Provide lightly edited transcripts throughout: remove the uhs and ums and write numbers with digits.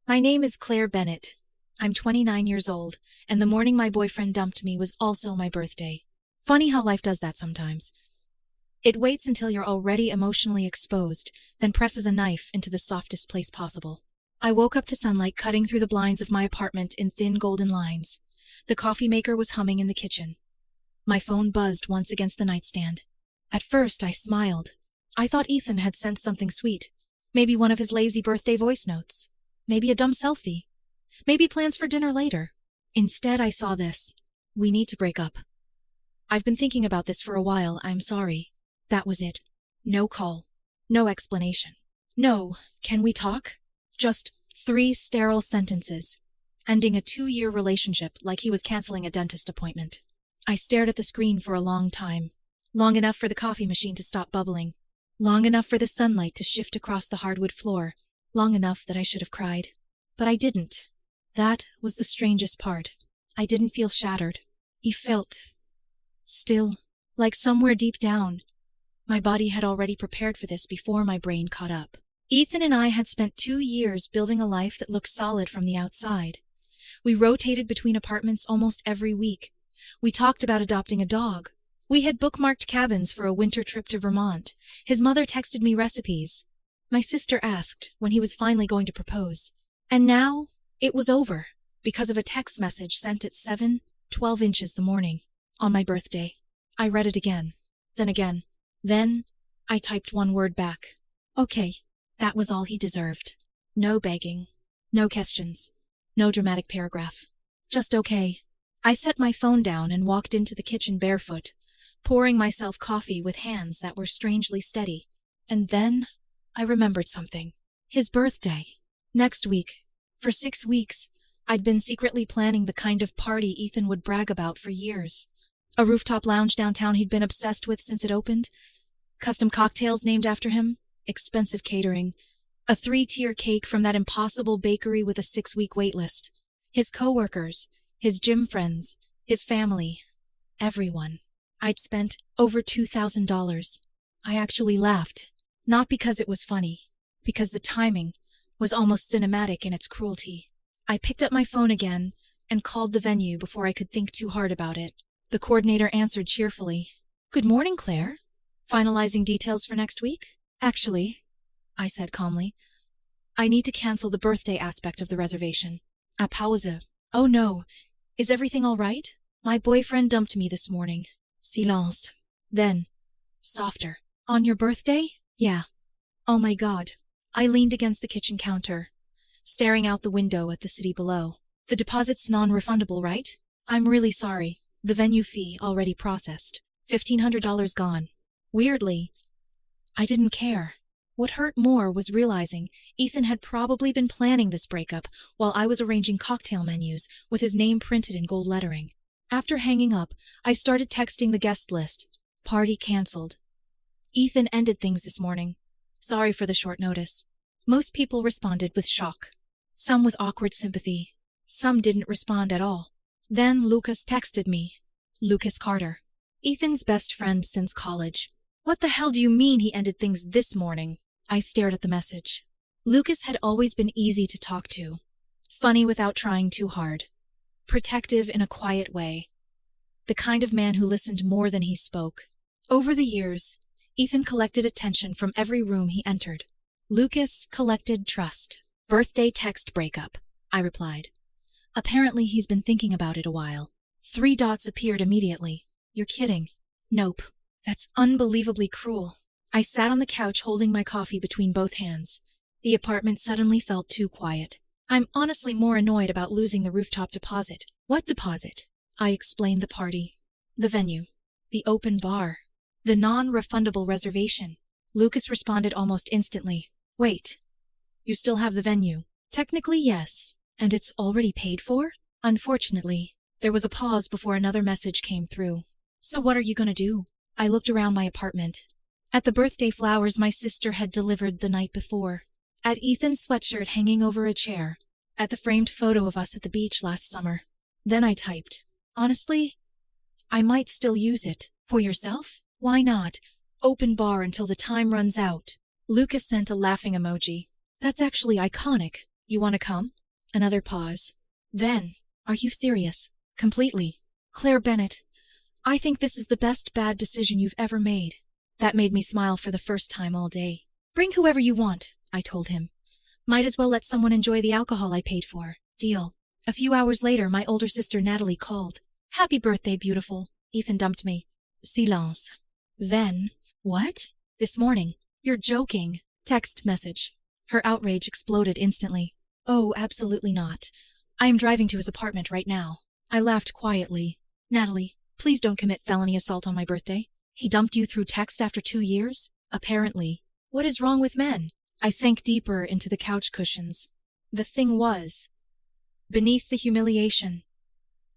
My name is Claire Bennett. I'm 29 years old, and the morning my boyfriend dumped me was also my birthday. Funny how life does that sometimes. It waits until you're already emotionally exposed, then presses a knife into the softest place possible. I woke up to sunlight cutting through the blinds of my apartment in thin golden lines. The coffee maker was humming in the kitchen. My phone buzzed once against the nightstand. At first, I smiled. I thought Ethan had sent something sweet. Maybe one of his lazy birthday voice notes. Maybe a dumb selfie. Maybe plans for dinner later. Instead, I saw this. We need to break up. I've been thinking about this for a while, I'm sorry. That was it. No call. No explanation. No, can we talk? Just 3 sterile sentences, ending a 2-year relationship like he was canceling a dentist appointment. I stared at the screen for a long time. Long enough for the coffee machine to stop bubbling. Long enough for the sunlight to shift across the hardwood floor. Long enough that I should have cried. But I didn't. That was the strangest part. I didn't feel shattered. I felt still, like somewhere deep down. My body had already prepared for this before my brain caught up. Ethan and I had spent 2 years building a life that looked solid from the outside. We rotated between apartments almost every week. We talked about adopting a dog. We had bookmarked cabins for a winter trip to Vermont. His mother texted me recipes. My sister asked when he was finally going to propose. And now, it was over, because of a text message sent at 7:12 inches the morning, on my birthday. I read it again. Then again. Then, I typed one word back. Okay, that was all he deserved. No begging. No questions. No dramatic paragraph. Just okay. I set my phone down and walked into the kitchen barefoot, pouring myself coffee with hands that were strangely steady. And then, I remembered something. His birthday. Next week. For 6 weeks, I'd been secretly planning the kind of party Ethan would brag about for years. A rooftop lounge downtown he'd been obsessed with since it opened. Custom cocktails named after him. Expensive catering. A 3-tier cake from that impossible bakery with a 6-week wait list. His coworkers. His gym friends. His family. Everyone. I'd spent over $2,000. I actually laughed. Not because it was funny. Because the timing was almost cinematic in its cruelty. I picked up my phone again and called the venue before I could think too hard about it. The coordinator answered cheerfully. Good morning, Claire. Finalizing details for next week? Actually, I said calmly, I need to cancel the birthday aspect of the reservation. A pause. Oh no. Is everything all right? My boyfriend dumped me this morning. Silence. Then, softer. On your birthday? Yeah. Oh my God. I leaned against the kitchen counter, staring out the window at the city below. The deposit's non-refundable, right? I'm really sorry. The venue fee already processed. $1,500 gone. Weirdly, I didn't care. What hurt more was realizing Ethan had probably been planning this breakup while I was arranging cocktail menus with his name printed in gold lettering. After hanging up, I started texting the guest list. Party canceled. Ethan ended things this morning. Sorry for the short notice. Most people responded with shock. Some with awkward sympathy. Some didn't respond at all. Then Lucas texted me. Lucas Carter. Ethan's best friend since college. What the hell do you mean he ended things this morning? I stared at the message. Lucas had always been easy to talk to. Funny without trying too hard. Protective in a quiet way. The kind of man who listened more than he spoke. Over the years, Ethan collected attention from every room he entered. Lucas collected trust. Birthday text breakup, I replied. Apparently he's been thinking about it a while. 3 dots appeared immediately. You're kidding. Nope. That's unbelievably cruel. I sat on the couch holding my coffee between both hands. The apartment suddenly felt too quiet. I'm honestly more annoyed about losing the rooftop deposit. What deposit? I explained the party. The venue. The open bar. The non-refundable reservation. Lucas responded almost instantly. Wait. You still have the venue? Technically, yes. And it's already paid for? Unfortunately. There was a pause before another message came through. So what are you gonna do? I looked around my apartment. At the birthday flowers my sister had delivered the night before. At Ethan's sweatshirt hanging over a chair. At the framed photo of us at the beach last summer. Then I typed. Honestly, I might still use it. For yourself? Why not? Open bar until the time runs out. Lucas sent a laughing emoji. That's actually iconic. You want to come? Another pause. Then, are you serious? Completely. Claire Bennett, I think this is the best bad decision you've ever made. That made me smile for the first time all day. Bring whoever you want, I told him. Might as well let someone enjoy the alcohol I paid for. Deal. A few hours later, my older sister Natalie called. Happy birthday, beautiful. Ethan dumped me. Silence. Then, what? This morning. You're joking. Text message. Her outrage exploded instantly. Oh, absolutely not. I am driving to his apartment right now. I laughed quietly. Natalie, please don't commit felony assault on my birthday. He dumped you through text after 2 years? Apparently. What is wrong with men? I sank deeper into the couch cushions. The thing was, beneath the humiliation,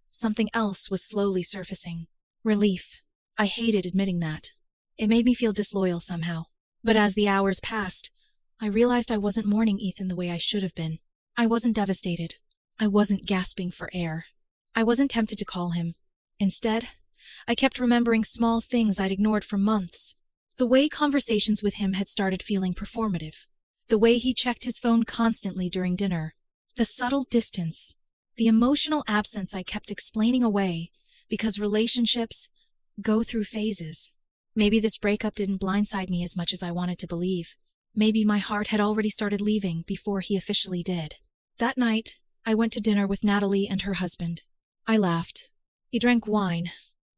something else was slowly surfacing. Relief. I hated admitting that. It made me feel disloyal somehow. But as the hours passed, I realized I wasn't mourning Ethan the way I should have been. I wasn't devastated. I wasn't gasping for air. I wasn't tempted to call him. Instead, I kept remembering small things I'd ignored for months. The way conversations with him had started feeling performative. The way he checked his phone constantly during dinner. The subtle distance. The emotional absence I kept explaining away because relationships go through phases. Maybe this breakup didn't blindside me as much as I wanted to believe. Maybe my heart had already started leaving before he officially did. That night, I went to dinner with Natalie and her husband. I laughed. He drank wine.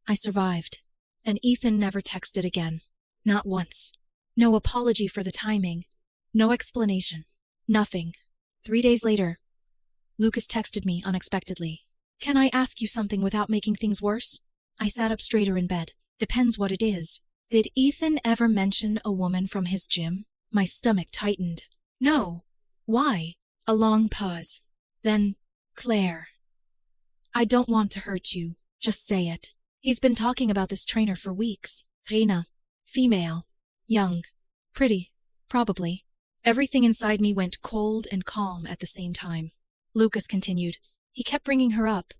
I survived. And Ethan never texted again. Not once. No apology for the timing. No explanation. Nothing. 3 days later, Lucas texted me unexpectedly. Can I ask you something without making things worse? I sat up straighter in bed. Depends what it is. Did Ethan ever mention a woman from his gym? My stomach tightened. No. Why? A long pause. Then, Claire. I don't want to hurt you. Just say it. He's been talking about this trainer for weeks. Trina. Female. Young. Pretty. Probably. Everything inside me went cold and calm at the same time. Lucas continued. He kept bringing her up,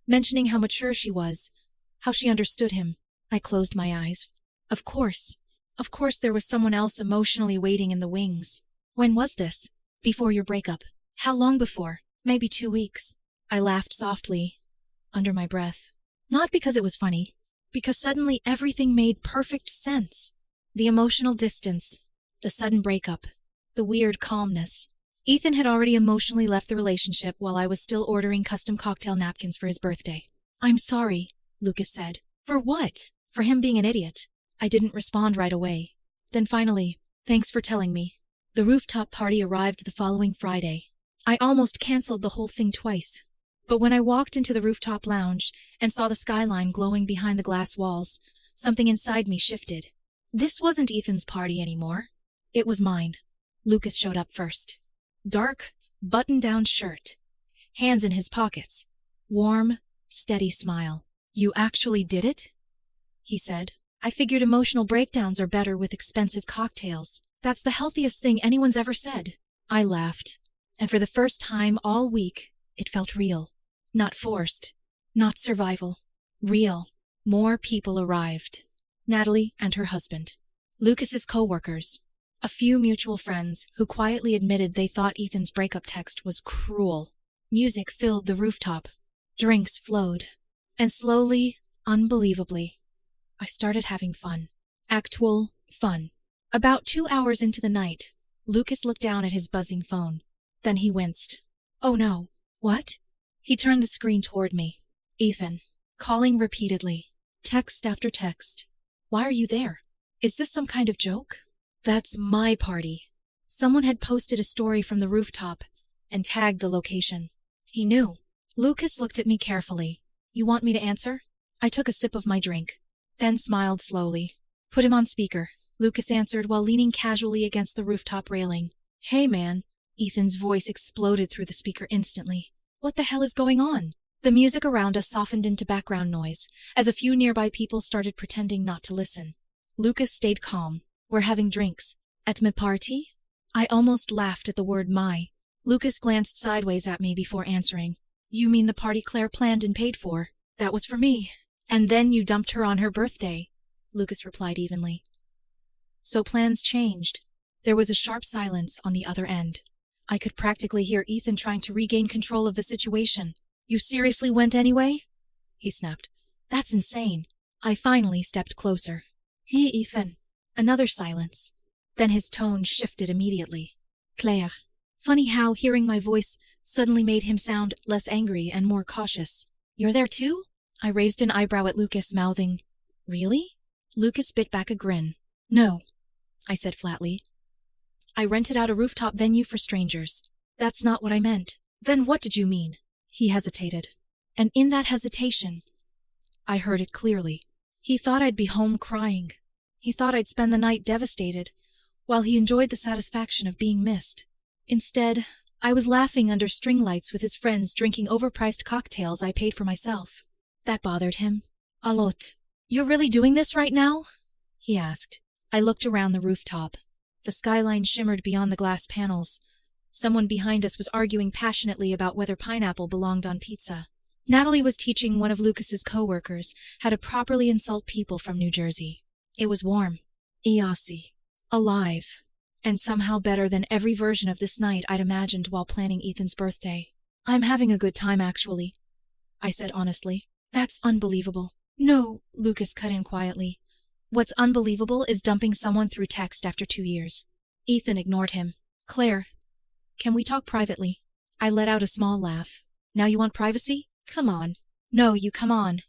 mentioning how mature she was, how she understood him. I closed my eyes. Of course. Of course there was someone else emotionally waiting in the wings. When was this? Before your breakup. How long before? Maybe 2 weeks. I laughed softly, under my breath. Not because it was funny, because suddenly everything made perfect sense. The emotional distance, the sudden breakup, the weird calmness. Ethan had already emotionally left the relationship while I was still ordering custom cocktail napkins for his birthday. I'm sorry, Lucas said. For what? For him being an idiot. I didn't respond right away. Then finally, thanks for telling me. The rooftop party arrived the following Friday. I almost canceled the whole thing twice. But when I walked into the rooftop lounge and saw the skyline glowing behind the glass walls, something inside me shifted. This wasn't Ethan's party anymore. It was mine. Lucas showed up first. Dark, button-down shirt. Hands in his pockets. Warm, steady smile. You actually did it? He said. I figured emotional breakdowns are better with expensive cocktails. That's the healthiest thing anyone's ever said. I laughed. And for the first time all week, it felt real. Not forced. Not survival. Real. More people arrived. Natalie and her husband. Lucas's co-workers. A few mutual friends who quietly admitted they thought Ethan's breakup text was cruel. Music filled the rooftop. Drinks flowed. And slowly, unbelievably, I started having fun. Actual fun. About 2 hours into the night, Lucas looked down at his buzzing phone. Then he winced. Oh no. What? He turned the screen toward me. Ethan. Calling repeatedly. Text after text. Why are you there? Is this some kind of joke? That's my party. Someone had posted a story from the rooftop and tagged the location. He knew. Lucas looked at me carefully. You want me to answer? I took a sip of my drink, then smiled slowly. Put him on speaker, Lucas answered while leaning casually against the rooftop railing. Hey man. Ethan's voice exploded through the speaker instantly. What the hell is going on? The music around us softened into background noise, as a few nearby people started pretending not to listen. Lucas stayed calm. We're having drinks. At my party? I almost laughed at the word my. Lucas glanced sideways at me before answering. You mean the party Claire planned and paid for? That was for me. And then you dumped her on her birthday, Lucas replied evenly. So plans changed. There was a sharp silence on the other end. I could practically hear Ethan trying to regain control of the situation. You seriously went anyway? He snapped. That's insane. I finally stepped closer. Hey, Ethan. Another silence. Then his tone shifted immediately. Claire. Funny how hearing my voice suddenly made him sound less angry and more cautious. You're there too? I raised an eyebrow at Lucas, mouthing, Really? Lucas bit back a grin. No, I said flatly. I rented out a rooftop venue for strangers. That's not what I meant. Then what did you mean? He hesitated. And in that hesitation, I heard it clearly. He thought I'd be home crying. He thought I'd spend the night devastated, while he enjoyed the satisfaction of being missed. Instead, I was laughing under string lights with his friends drinking overpriced cocktails I paid for myself. That bothered him. A lot. You're really doing this right now? He asked. I looked around the rooftop. The skyline shimmered beyond the glass panels. Someone behind us was arguing passionately about whether pineapple belonged on pizza. Natalie was teaching one of Lucas's co-workers how to properly insult people from New Jersey. It was warm, Eossi, alive, and somehow better than every version of this night I'd imagined while planning Ethan's birthday. I'm having a good time, actually, I said honestly. That's unbelievable. No, Lucas cut in quietly. What's unbelievable is dumping someone through text after 2 years. Ethan ignored him. Claire, can we talk privately? I let out a small laugh. Now you want privacy? Come on. No, you come on.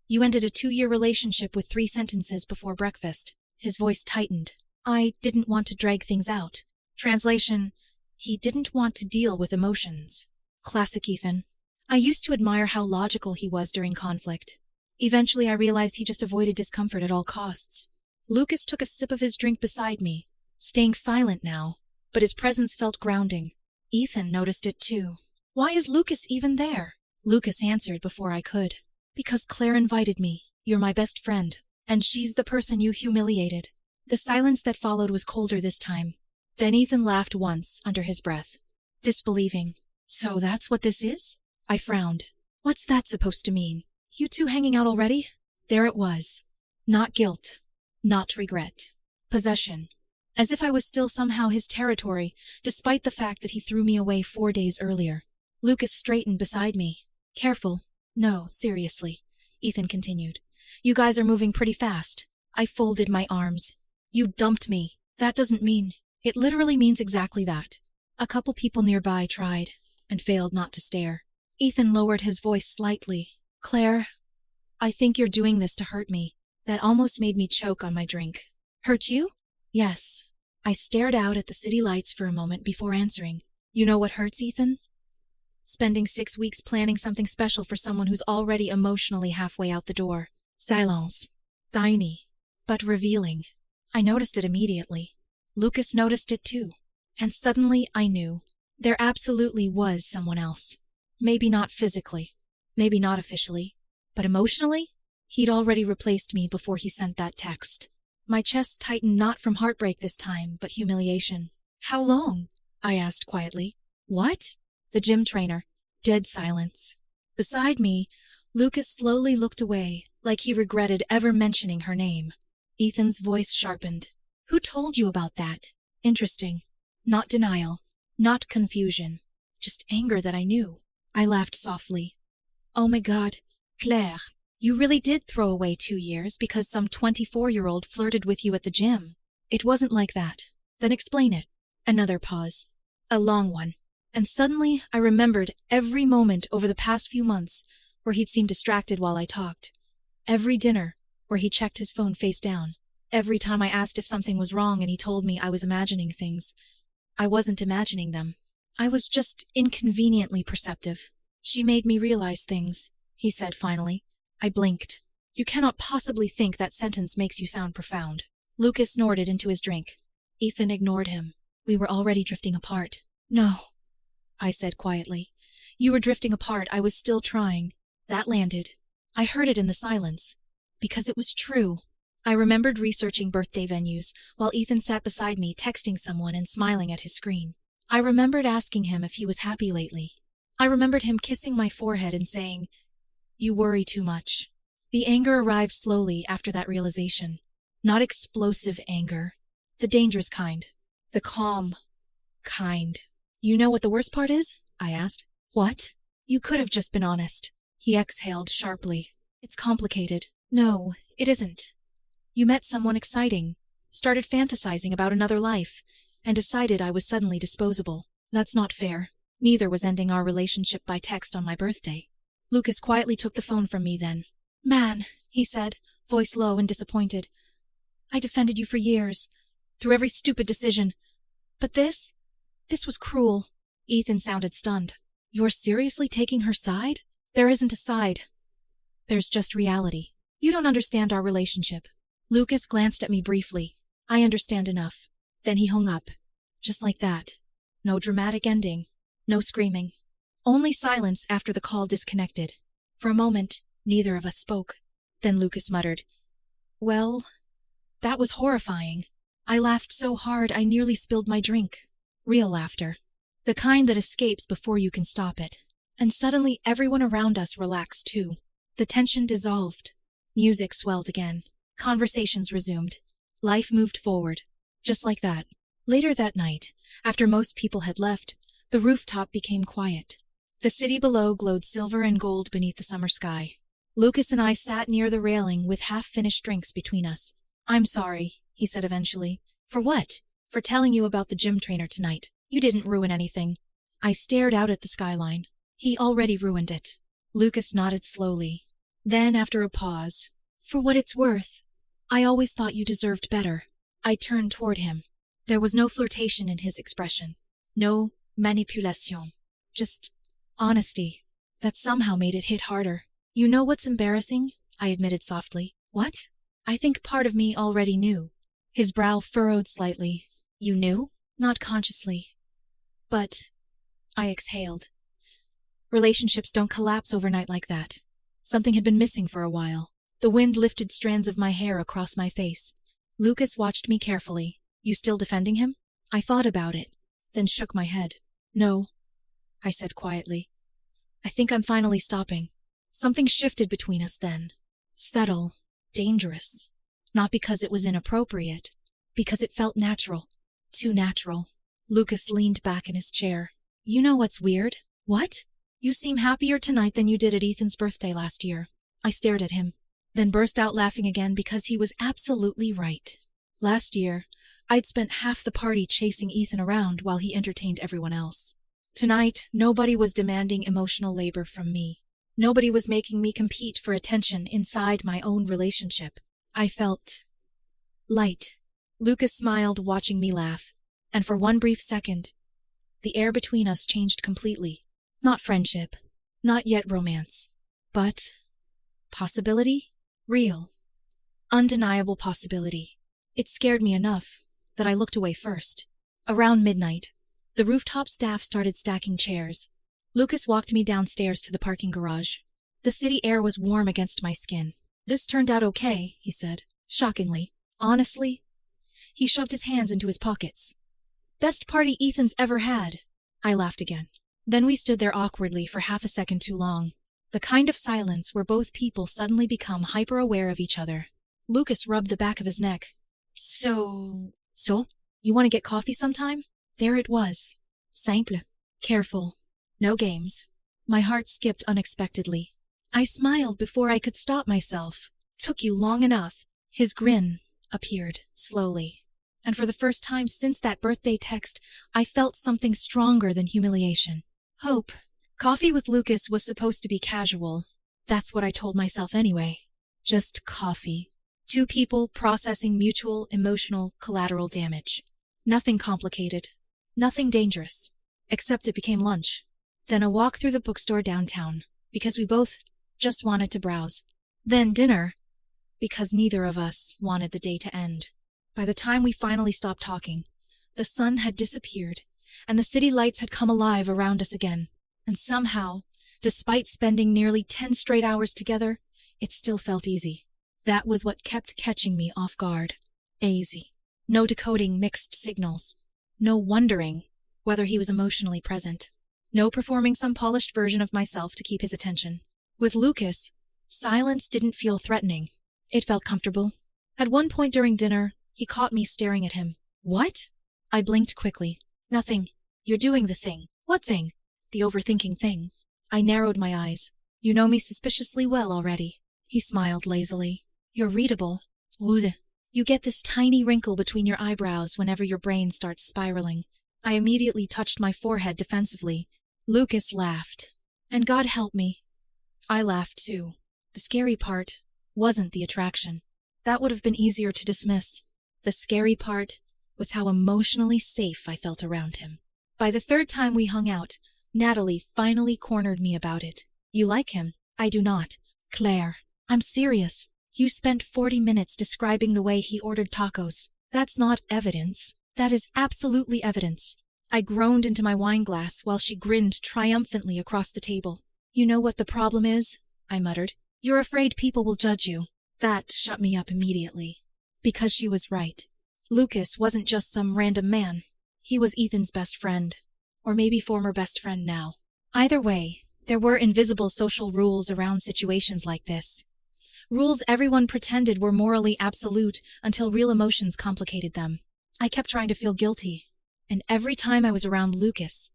You ended a 2-year relationship with 3 sentences before breakfast. His voice tightened. I didn't want to drag things out. Translation, he didn't want to deal with emotions. Classic Ethan. I used to admire how logical he was during conflict. Eventually I realized he just avoided discomfort at all costs. Lucas took a sip of his drink beside me, staying silent now, but his presence felt grounding. Ethan noticed it too. Why is Lucas even there? Lucas answered before I could. Because Claire invited me. You're my best friend, and she's the person you humiliated. The silence that followed was colder this time. Then Ethan laughed once, under his breath. Disbelieving. So that's what this is? I frowned. What's that supposed to mean? You two hanging out already? There it was. Not guilt. Not regret. Possession. As if I was still somehow his territory, despite the fact that he threw me away 4 days earlier. Lucas straightened beside me. Careful. No, seriously, Ethan continued. You guys are moving pretty fast. I folded my arms. You dumped me. That doesn't mean. It literally means exactly that. A couple people nearby tried, and failed not to stare. Ethan lowered his voice slightly. Claire, I think you're doing this to hurt me. That almost made me choke on my drink. Hurt you? Yes. I stared out at the city lights for a moment before answering. You know what hurts, Ethan? Spending 6 weeks planning something special for someone who's already emotionally halfway out the door. Silence. Tiny, but revealing. I noticed it immediately. Lucas noticed it too. And suddenly I knew. There absolutely was someone else. Maybe not physically. Maybe not officially. But emotionally? He'd already replaced me before he sent that text. My chest tightened not from heartbreak this time, but humiliation. How long? I asked quietly. What? The gym trainer. Dead silence. Beside me, Lucas slowly looked away, like he regretted ever mentioning her name. Ethan's voice sharpened. Who told you about that? Interesting. Not denial. Not confusion. Just anger that I knew. I laughed softly. Oh my God, Claire, you really did throw away 2 years because some 24-year-old flirted with you at the gym. It wasn't like that. Then explain it. Another pause. A long one. And suddenly I remembered every moment over the past few months where he'd seemed distracted while I talked. Every dinner where he checked his phone face down. Every time I asked if something was wrong and he told me I was imagining things. I wasn't imagining them. I was just inconveniently perceptive. She made me realize things, he said finally. I blinked. You cannot possibly think that sentence makes you sound profound. Lucas snorted into his drink. Ethan ignored him. We were already drifting apart. No, I said quietly. You were drifting apart. I was still trying. That landed. I heard it in the silence. Because it was true. I remembered researching birthday venues, while Ethan sat beside me texting someone and smiling at his screen. I remembered asking him if he was happy lately. I remembered him kissing my forehead and saying, You worry too much. The anger arrived slowly after that realization. Not explosive anger. The dangerous kind. The calm kind. You know what the worst part is? I asked. What? You could have just been honest. He exhaled sharply. It's complicated. No, it isn't. You met someone exciting, started fantasizing about another life, and decided I was suddenly disposable. That's not fair. Neither was ending our relationship by text on my birthday. Lucas quietly took the phone from me then. Man, he said, voice low and disappointed. I defended you for years, through every stupid decision. But this was cruel. Ethan sounded stunned. You're seriously taking her side? There isn't a side. There's just reality. You don't understand our relationship. Lucas glanced at me briefly. I understand enough. Then he hung up. Just like that. No dramatic ending. No screaming. Only silence after the call disconnected. For a moment, neither of us spoke. Then Lucas muttered, Well, that was horrifying. I laughed so hard I nearly spilled my drink. Real laughter. The kind that escapes before you can stop it. And suddenly everyone around us relaxed too. The tension dissolved. Music swelled again. Conversations resumed. Life moved forward. Just like that. Later that night, after most people had left, the rooftop became quiet. The city below glowed silver and gold beneath the summer sky. Lucas and I sat near the railing with half-finished drinks between us. I'm sorry, he said eventually. For what? For telling you about the gym trainer tonight. You didn't ruin anything. I stared out at the skyline. He already ruined it. Lucas nodded slowly. Then, after a pause, For what it's worth, I always thought you deserved better. I turned toward him. There was no flirtation in his expression. No manipulation. Just honesty. That somehow made it hit harder. You know what's embarrassing? I admitted softly. What? I think part of me already knew. His brow furrowed slightly. You knew? Not consciously. But I exhaled. Relationships don't collapse overnight like that. Something had been missing for a while. The wind lifted strands of my hair across my face. Lucas watched me carefully. You still defending him? I thought about it, then shook my head. No, I said quietly. I think I'm finally stopping. Something shifted between us then. Subtle, dangerous. Not because it was inappropriate, because it felt natural. Too natural. Lucas leaned back in his chair. You know what's weird? What? You seem happier tonight than you did at Ethan's birthday last year. I stared at him, then burst out laughing again because he was absolutely right. Last year, I'd spent half the party chasing Ethan around while he entertained everyone else. Tonight, nobody was demanding emotional labor from me. Nobody was making me compete for attention inside my own relationship. I felt light. Lucas smiled, watching me laugh, and for one brief second, the air between us changed completely. Not friendship, not yet romance, but possibility? Real, undeniable possibility. It scared me enough that I looked away first. Around midnight, the rooftop staff started stacking chairs. Lucas walked me downstairs to the parking garage. The city air was warm against my skin. This turned out okay, he said, shockingly. Honestly, he shoved his hands into his pockets. Best party Ethan's ever had. I laughed again. Then we stood there awkwardly for half a second too long. The kind of silence where both people suddenly become hyper-aware of each other. Lucas rubbed the back of his neck. So, you want to get coffee sometime? There it was. Simple. Careful. No games. My heart skipped unexpectedly. I smiled before I could stop myself. Took you long enough. His grin appeared, slowly. And for the first time since that birthday text, I felt something stronger than humiliation. Hope. Coffee with Lucas was supposed to be casual. That's what I told myself anyway. Just coffee. Two people processing mutual, emotional, collateral damage. Nothing complicated. Nothing dangerous. Except it became lunch. Then a walk through the bookstore downtown, because we both just wanted to browse. Then dinner, because neither of us wanted the day to end. By the time we finally stopped talking, the sun had disappeared, and the city lights had come alive around us again. And somehow, despite spending nearly 10 straight hours together, it still felt easy. That was what kept catching me off guard. Easy. No decoding mixed signals. No wondering whether he was emotionally present. No performing some polished version of myself to keep his attention. With Lucas, silence didn't feel threatening. It felt comfortable. At one point during dinner, he caught me staring at him. What? I blinked quickly. Nothing. You're doing the thing. What thing? The overthinking thing. I narrowed my eyes. You know me suspiciously well already. He smiled lazily. You're readable. Rude. You get this tiny wrinkle between your eyebrows whenever your brain starts spiraling. I immediately touched my forehead defensively. Lucas laughed. And God help me. I laughed too. The scary part wasn't the attraction. That would have been easier to dismiss. The scary part was how emotionally safe I felt around him. By the third time we hung out, Natalie finally cornered me about it. You like him? I do not. Claire, I'm serious. You spent 40 minutes describing the way he ordered tacos. That's not evidence. That is absolutely evidence. I groaned into my wine glass while she grinned triumphantly across the table. You know what the problem is? I muttered. You're afraid people will judge you. That shut me up immediately. Because she was right. Lucas wasn't just some random man. He was Ethan's best friend. Or maybe former best friend now. Either way, there were invisible social rules around situations like this. Rules everyone pretended were morally absolute until real emotions complicated them. I kept trying to feel guilty. And every time I was around Lucas,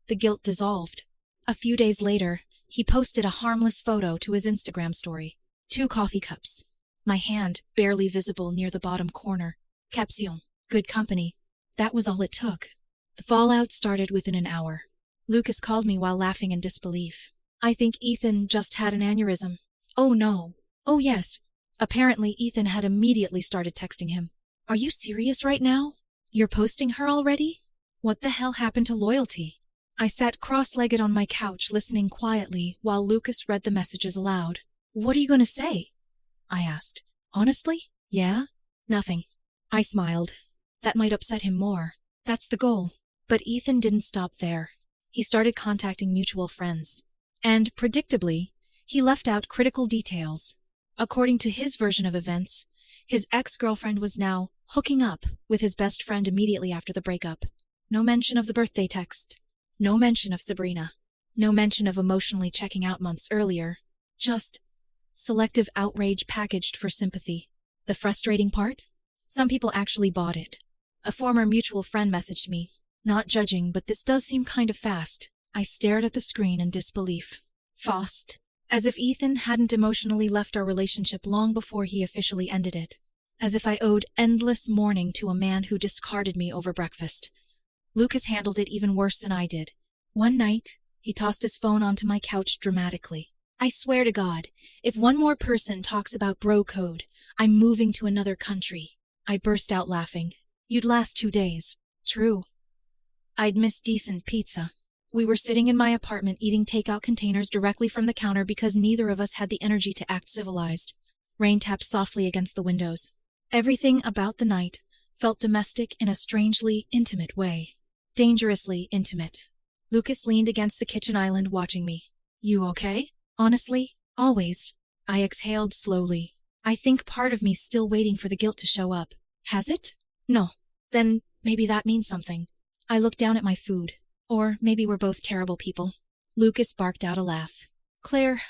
the guilt dissolved. A few days later, he posted a harmless photo to his Instagram story. 2 coffee cups. My hand barely visible near the bottom corner. Caption. Good company. That was all it took. The fallout started within an hour. Lucas called me while laughing in disbelief. I think Ethan just had an aneurysm. Oh no. Oh yes. Apparently Ethan had immediately started texting him. Are you serious right now? You're posting her already? What the hell happened to loyalty? I sat cross-legged on my couch listening quietly while Lucas read the messages aloud. What are you going to say? I asked. Honestly? Yeah? Nothing. I smiled. That might upset him more. That's the goal. But Ethan didn't stop there. He started contacting mutual friends. And, predictably, he left out critical details. According to his version of events, his ex-girlfriend was now hooking up with his best friend immediately after the breakup. No mention of the birthday text. No mention of Sabrina. No mention of emotionally checking out months earlier. Just selective outrage packaged for sympathy. The frustrating part? Some people actually bought it. A former mutual friend messaged me. Not judging, but this does seem kind of fast. I stared at the screen in disbelief. Fast. As if Ethan hadn't emotionally left our relationship long before he officially ended it. As if I owed endless mourning to a man who discarded me over breakfast. Lucas handled it even worse than I did. One night, he tossed his phone onto my couch dramatically. I swear to God, if one more person talks about bro code, I'm moving to another country. I burst out laughing. You'd last 2 days. True. I'd miss decent pizza. We were sitting in my apartment eating takeout containers directly from the counter because neither of us had the energy to act civilized. Rain tapped softly against the windows. Everything about the night felt domestic in a strangely intimate way. Dangerously intimate. Lucas leaned against the kitchen island watching me. You okay? Honestly, always. I exhaled slowly. I think part of me's still waiting for the guilt to show up. Has it? No. Then maybe that means something. I looked down at my food. Or maybe we're both terrible people. Lucas barked out a laugh. Claire,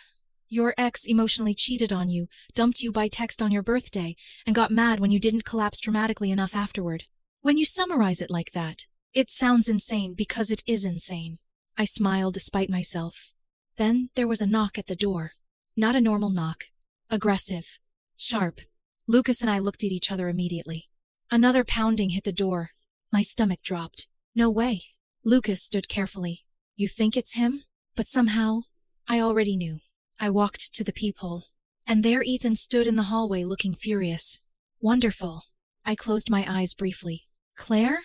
your ex emotionally cheated on you, dumped you by text on your birthday, and got mad when you didn't collapse dramatically enough afterward. When you summarize it like that, it sounds insane because it is insane. I smiled despite myself. Then there was a knock at the door. Not a normal knock. Aggressive. Sharp. Lucas and I looked at each other immediately. Another pounding hit the door. My stomach dropped. No way. Lucas stood carefully. You think it's him? But somehow, I already knew. I walked to the peephole. And there Ethan stood in the hallway looking furious. Wonderful. I closed my eyes briefly. Claire?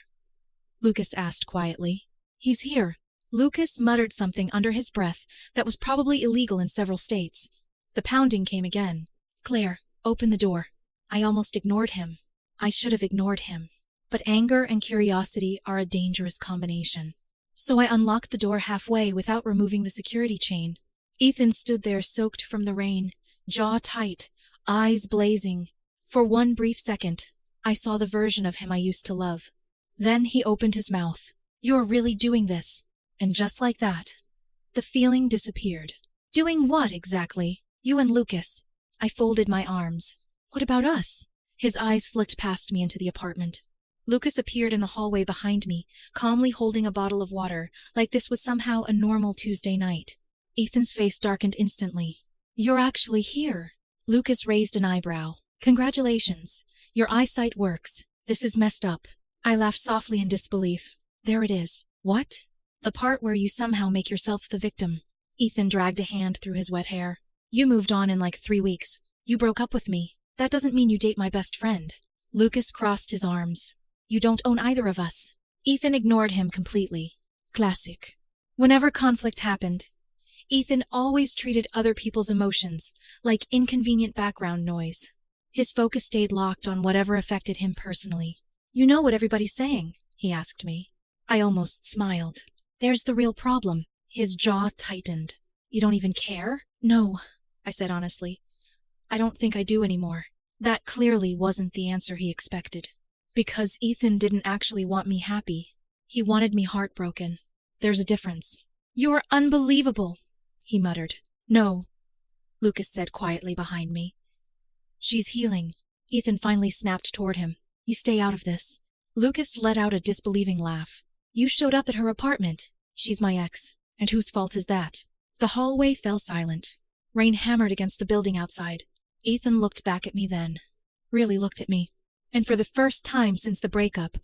Lucas asked quietly. He's here. Lucas muttered something under his breath that was probably illegal in several states. The pounding came again. Claire, open the door. I almost ignored him. I should have ignored him. But anger and curiosity are a dangerous combination. So I unlocked the door halfway without removing the security chain. Ethan stood there soaked from the rain, jaw tight, eyes blazing. For one brief second, I saw the version of him I used to love. Then he opened his mouth. You're really doing this. And just like that, the feeling disappeared. Doing what exactly? You and Lucas. I folded my arms. What about us? His eyes flicked past me into the apartment. Lucas appeared in the hallway behind me, calmly holding a bottle of water, like this was somehow a normal Tuesday night. Ethan's face darkened instantly. "You're actually here." Lucas raised an eyebrow. "Congratulations. Your eyesight works. This is messed up." I laughed softly in disbelief. "There it is." "What?" "The part where you somehow make yourself the victim." Ethan dragged a hand through his wet hair. "You moved on in like 3 weeks. You broke up with me. That doesn't mean you date my best friend." Lucas crossed his arms. "You don't own either of us." Ethan ignored him completely. Classic. Whenever conflict happened, Ethan always treated other people's emotions like inconvenient background noise. His focus stayed locked on whatever affected him personally. "You know what everybody's saying?" he asked me. I almost smiled. "There's the real problem." His jaw tightened. "You don't even care?" "No," I said honestly. "I don't think I do anymore." That clearly wasn't the answer he expected. Because Ethan didn't actually want me happy. He wanted me heartbroken. There's a difference. "You're unbelievable," he muttered. "No," Lucas said quietly behind me. "She's healing." Ethan finally snapped toward him. "You stay out of this." Lucas let out a disbelieving laugh. "You showed up at her apartment. She's my ex. And whose fault is that?" The hallway fell silent. Rain hammered against the building outside. Ethan looked back at me then. Really looked at me. And for the first time since the breakup,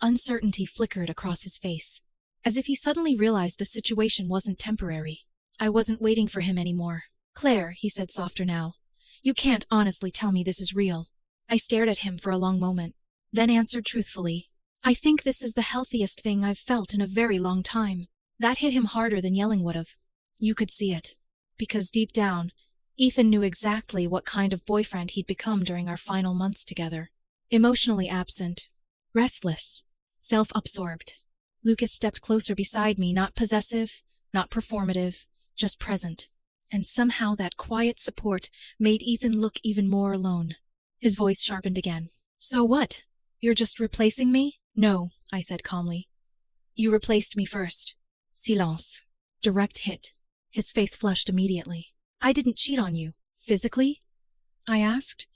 uncertainty flickered across his face. As if he suddenly realized the situation wasn't temporary. I wasn't waiting for him anymore. "Claire," he said softer now, "you can't honestly tell me this is real." I stared at him for a long moment, then answered truthfully, "I think this is the healthiest thing I've felt in a very long time." That hit him harder than yelling would have. You could see it. Because deep down, Ethan knew exactly what kind of boyfriend he'd become during our final months together. Emotionally absent, restless, self-absorbed. Lucas stepped closer beside me, not possessive, not performative, just present. And somehow that quiet support made Ethan look even more alone. His voice sharpened again. "So what? You're just replacing me?" "No," I said calmly. "You replaced me first." Silence. Direct hit. His face flushed immediately. "I didn't cheat on you. Physically?" I asked.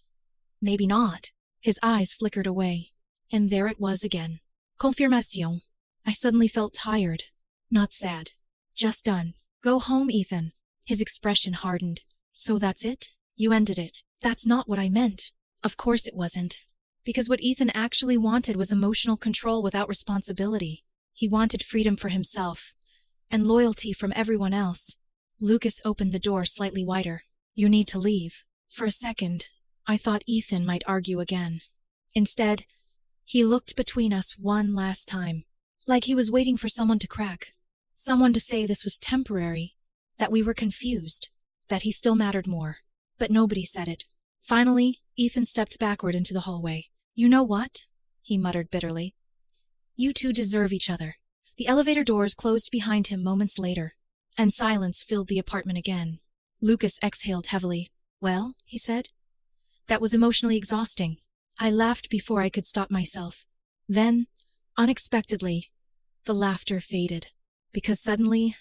"Maybe not." His eyes flickered away. And there it was again. Confirmation. I suddenly felt tired. Not sad. Just done. "Go home, Ethan." His expression hardened. "So that's it? You ended it." "That's not what I meant." Of course it wasn't. Because what Ethan actually wanted was emotional control without responsibility. He wanted freedom for himself. And loyalty from everyone else. Lucas opened the door slightly wider. "You need to leave." For a second, I thought Ethan might argue again. Instead, he looked between us one last time. Like he was waiting for someone to crack. Someone to say this was temporary. That we were confused. That he still mattered more. But nobody said it. Finally, Ethan stepped backward into the hallway. "You know what?" he muttered bitterly. "You two deserve each other." The elevator doors closed behind him moments later, and silence filled the apartment again. Lucas exhaled heavily. "Well," he said, "that was emotionally exhausting." I laughed before I could stop myself. Then, unexpectedly, the laughter faded, because suddenly,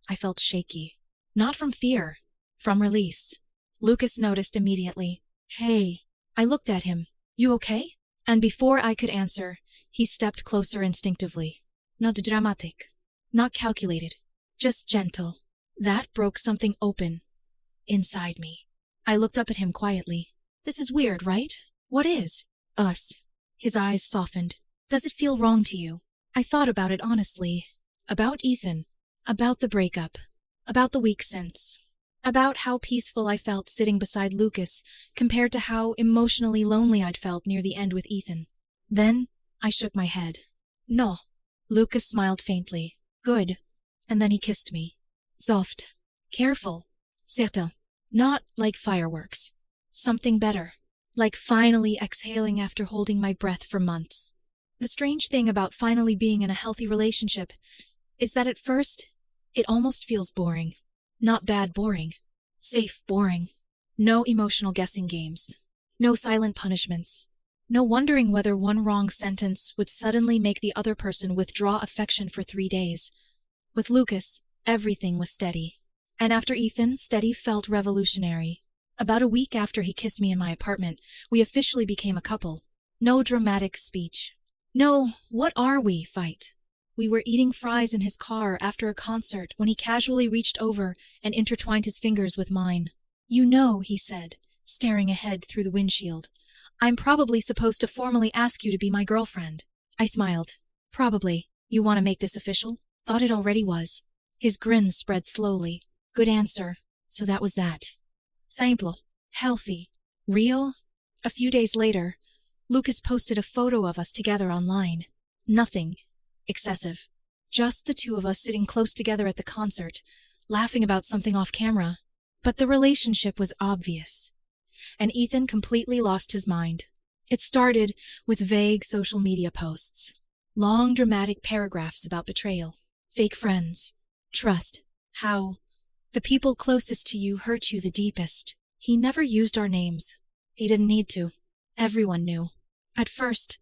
I felt shaky. Not from fear, from release. Lucas noticed immediately. "Hey." I looked at him. "You okay?" And before I could answer, he stepped closer instinctively. Not dramatic. Not calculated. Just gentle. That broke something open. Inside me. I looked up at him quietly. "This is weird, right?" "What is?" "Us." His eyes softened. "Does it feel wrong to you?" I thought about it honestly. About Ethan. About the breakup. About the week since. About how peaceful I felt sitting beside Lucas compared to how emotionally lonely I'd felt near the end with Ethan. Then, I shook my head. "No." Lucas smiled faintly. "Good." And then he kissed me. Soft. Careful. Certain. Not like fireworks. Something better. Like finally exhaling after holding my breath for months. The strange thing about finally being in a healthy relationship is that at first, it almost feels boring. Not bad boring. Safe boring. No emotional guessing games. No silent punishments. No wondering whether one wrong sentence would suddenly make the other person withdraw affection for 3 days. With Lucas, everything was steady. And after Ethan, steady felt revolutionary. About a week after he kissed me in my apartment, we officially became a couple. No dramatic speech. No, what are we? Fight. We were eating fries in his car after a concert when he casually reached over and intertwined his fingers with mine. You know, he said, staring ahead through the windshield. I'm probably supposed to formally ask you to be my girlfriend. I smiled. Probably. You want to make this official? Thought it already was. His grin spread slowly. Good answer. So that was that. Simple. Healthy. Real? A few days later, Lucas posted a photo of us together online. Nothing excessive. Just the two of us sitting close together at the concert, laughing about something off camera. But the relationship was obvious. And Ethan completely lost his mind. It started with vague social media posts. Long dramatic paragraphs about betrayal, fake friends, trust, how the people closest to you hurt you the deepest. He never used our names. He didn't need to. Everyone knew. At first,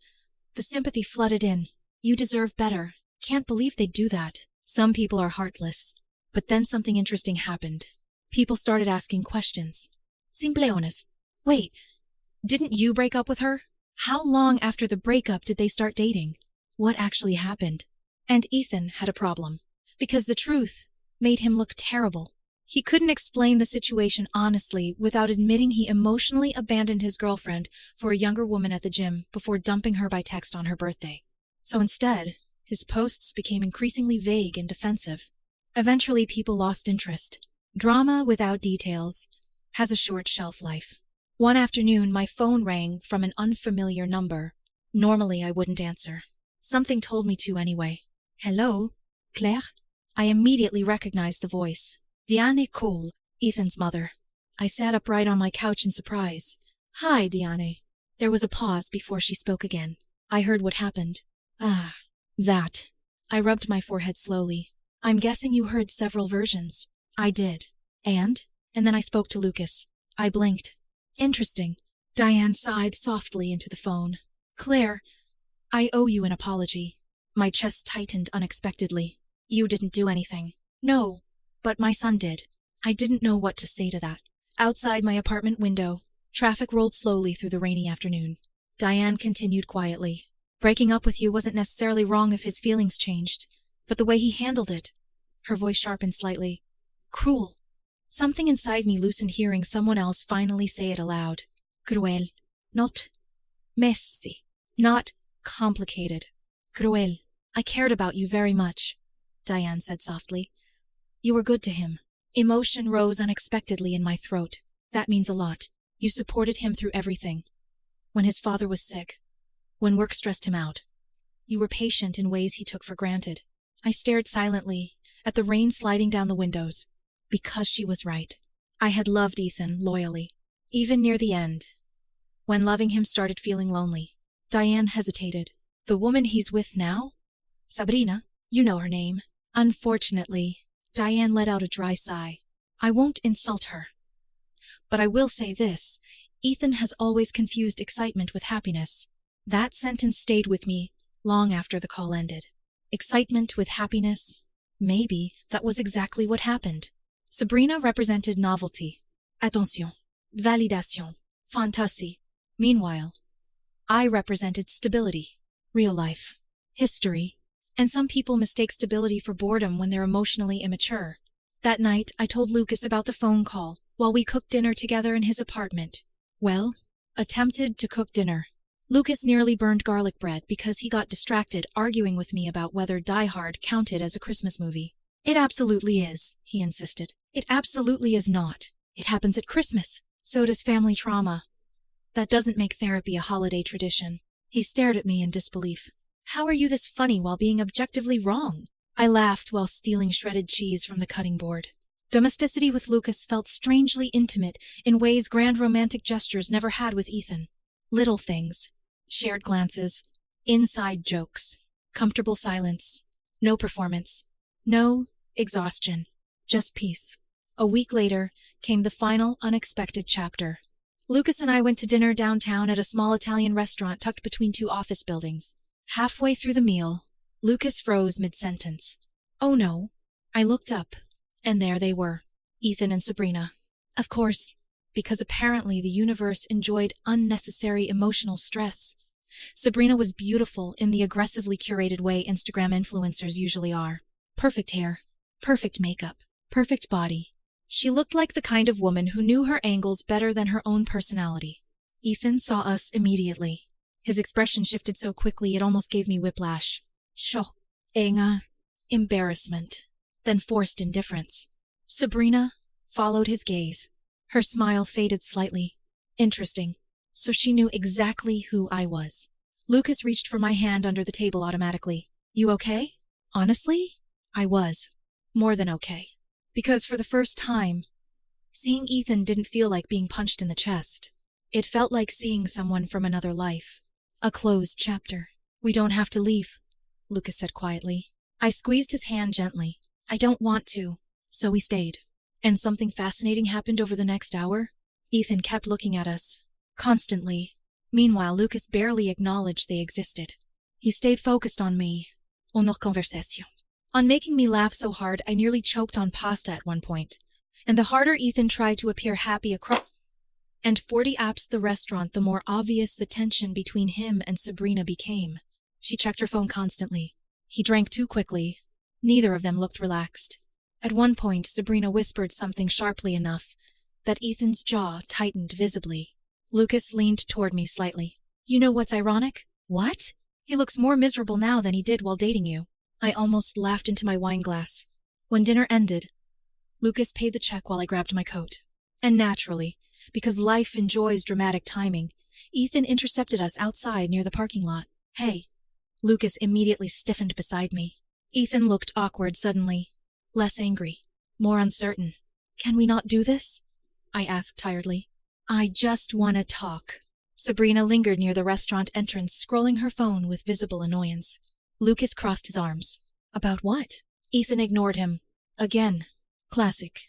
the sympathy flooded in. You deserve better. Can't believe they'd do that. Some people are heartless. But then something interesting happened. People started asking questions. Simpleones. Wait, didn't you break up with her? How long after the breakup did they start dating? What actually happened? And Ethan had a problem. Because the truth made him look terrible. He couldn't explain the situation honestly without admitting he emotionally abandoned his girlfriend for a younger woman at the gym before dumping her by text on her birthday. So instead, his posts became increasingly vague and defensive. Eventually, people lost interest. Drama without details has a short shelf life. One afternoon, my phone rang from an unfamiliar number. Normally, I wouldn't answer. Something told me to anyway. Hello, Claire? I immediately recognized the voice. Diane Cole, Ethan's mother. I sat upright on my couch in surprise. Hi, Diane. There was a pause before she spoke again. I heard what happened. Ah, that. I rubbed my forehead slowly. I'm guessing you heard several versions. I did. And then I spoke to Lucas. I blinked. Interesting. Diane sighed softly into the phone. Claire, I owe you an apology. My chest tightened unexpectedly. You didn't do anything. No, but my son did. I didn't know what to say to that. Outside my apartment window, traffic rolled slowly through the rainy afternoon. Diane continued quietly. Breaking up with you wasn't necessarily wrong if his feelings changed, but the way he handled it. Her voice sharpened slightly. Cruel. Something inside me loosened hearing someone else finally say it aloud. Cruel. Not messy. Not complicated. Cruel. I cared about you very much, Diane said softly. You were good to him. Emotion rose unexpectedly in my throat. That means a lot. You supported him through everything. When his father was sick. When work stressed him out. You were patient in ways he took for granted. I stared silently at the rain sliding down the windows. Because she was right. I had loved Ethan loyally. Even near the end. When loving him started feeling lonely. Diane hesitated. The woman he's with now? Sabrina, you know her name. Unfortunately, Diane let out a dry sigh. I won't insult her. But I will say this. Ethan has always confused excitement with happiness. That sentence stayed with me long after the call ended. Excitement with happiness? Maybe that was exactly what happened. Sabrina represented novelty, attention, validation, fantasy. Meanwhile, I represented stability, real life, history, and some people mistake stability for boredom when they're emotionally immature. That night, I told Lucas about the phone call while we cooked dinner together in his apartment. Well, attempted to cook dinner. Lucas nearly burned garlic bread because he got distracted arguing with me about whether Die Hard counted as a Christmas movie. It absolutely is, he insisted. It absolutely is not. It happens at Christmas. So does family trauma. That doesn't make therapy a holiday tradition. He stared at me in disbelief. How are you this funny while being objectively wrong? I laughed while stealing shredded cheese from the cutting board. Domesticity with Lucas felt strangely intimate in ways grand romantic gestures never had with Ethan. Little things. Shared glances. Inside jokes. Comfortable silence. No performance. No exhaustion. Just peace. A week later came the final unexpected chapter. Lucas and I went to dinner downtown at a small Italian restaurant tucked between two office buildings. Halfway through the meal, Lucas froze mid-sentence. Oh no. I looked up, and there they were, Ethan and Sabrina. Of course, because apparently the universe enjoyed unnecessary emotional stress. Sabrina was beautiful in the aggressively curated way Instagram influencers usually are. Perfect hair, perfect makeup, perfect body. She looked like the kind of woman who knew her angles better than her own personality. Ethan saw us immediately. His expression shifted so quickly it almost gave me whiplash. Shock, anger, embarrassment, then forced indifference. Sabrina followed his gaze. Her smile faded slightly. Interesting. So she knew exactly who I was. Lucas reached for my hand under the table automatically. You okay? Honestly, I was. More than okay. Because for the first time, seeing Ethan didn't feel like being punched in the chest. It felt like seeing someone from another life. A closed chapter. We don't have to leave, Lucas said quietly. I squeezed his hand gently. I don't want to. So we stayed. And something fascinating happened over the next hour. Ethan kept looking at us. Constantly. Meanwhile, Lucas barely acknowledged they existed. He stayed focused on me. On notre conversation. On making me laugh so hard I nearly choked on pasta at one point. And the harder Ethan tried to appear happy across and 40 apps the restaurant, the more obvious the tension between him and Sabrina became. She checked her phone constantly. He drank too quickly. Neither of them looked relaxed. At one point, Sabrina whispered something sharply enough that Ethan's jaw tightened visibly. Lucas leaned toward me slightly. You know what's ironic? What? He looks more miserable now than he did while dating you. I almost laughed into my wine glass. When dinner ended, Lucas paid the check while I grabbed my coat. And naturally, because life enjoys dramatic timing, Ethan intercepted us outside near the parking lot. Hey. Lucas immediately stiffened beside me. Ethan looked awkward suddenly. Less angry. More uncertain. Can we not do this? I asked tiredly. I just want to talk. Sabrina lingered near the restaurant entrance, scrolling her phone with visible annoyance. Lucas crossed his arms. About what? Ethan ignored him. Again. Classic.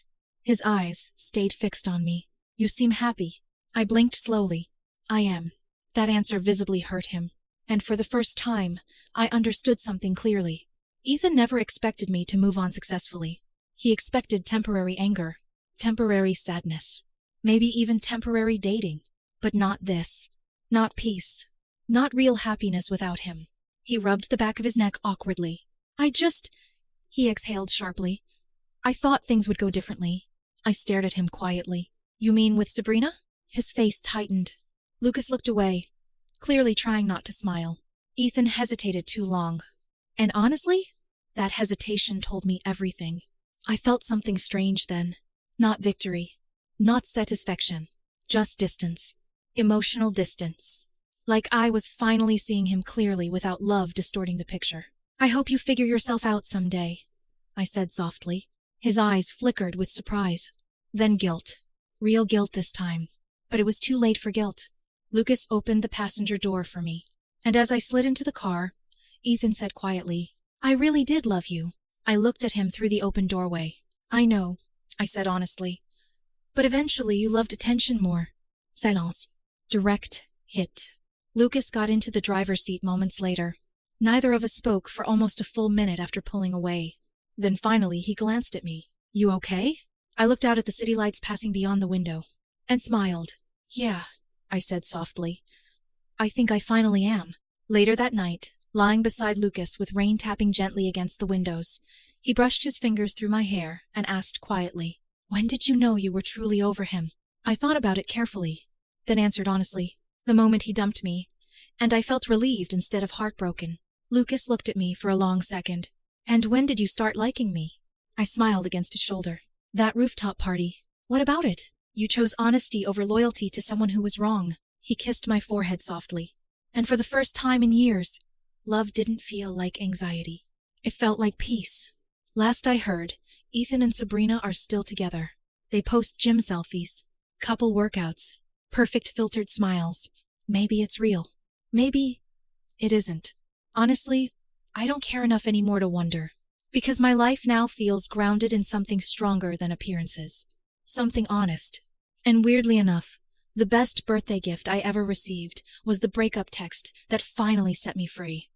His eyes stayed fixed on me. You seem happy. I blinked slowly. I am. That answer visibly hurt him. And for the first time, I understood something clearly. Ethan never expected me to move on successfully. He expected temporary anger, temporary sadness, maybe even temporary dating. But not this. Not peace. Not real happiness without him. He rubbed the back of his neck awkwardly. He exhaled sharply. I thought things would go differently. I stared at him quietly. You mean with Sabrina? His face tightened. Lucas looked away, clearly trying not to smile. Ethan hesitated too long. And honestly, that hesitation told me everything. I felt something strange then. Not victory. Not satisfaction. Just distance. Emotional distance. Like I was finally seeing him clearly without love distorting the picture. I hope you figure yourself out someday, I said softly. His eyes flickered with surprise. Then guilt. Real guilt this time. But it was too late for guilt. Lucas opened the passenger door for me. And as I slid into the car, Ethan said quietly, I really did love you. I looked at him through the open doorway. I know, I said honestly. But eventually you loved attention more. Silence. Direct hit. Lucas got into the driver's seat moments later. Neither of us spoke for almost a full minute after pulling away. Then finally he glanced at me. You okay? I looked out at the city lights passing beyond the window. And smiled. Yeah, I said softly. I think I finally am. Later that night, lying beside Lucas with rain tapping gently against the windows, he brushed his fingers through my hair and asked quietly, When did you know you were truly over him? I thought about it carefully, then answered honestly, the moment he dumped me, and I felt relieved instead of heartbroken. Lucas looked at me for a long second. And when did you start liking me? I smiled against his shoulder. That rooftop party. What about it? You chose honesty over loyalty to someone who was wrong. He kissed my forehead softly. And for the first time in years, love didn't feel like anxiety. It felt like peace. Last I heard, Ethan and Sabrina are still together. They post gym selfies, couple workouts, perfect filtered smiles. Maybe it's real. Maybe it isn't. Honestly, I don't care enough anymore to wonder. Because my life now feels grounded in something stronger than appearances. Something honest. And weirdly enough, the best birthday gift I ever received was the breakup text that finally set me free.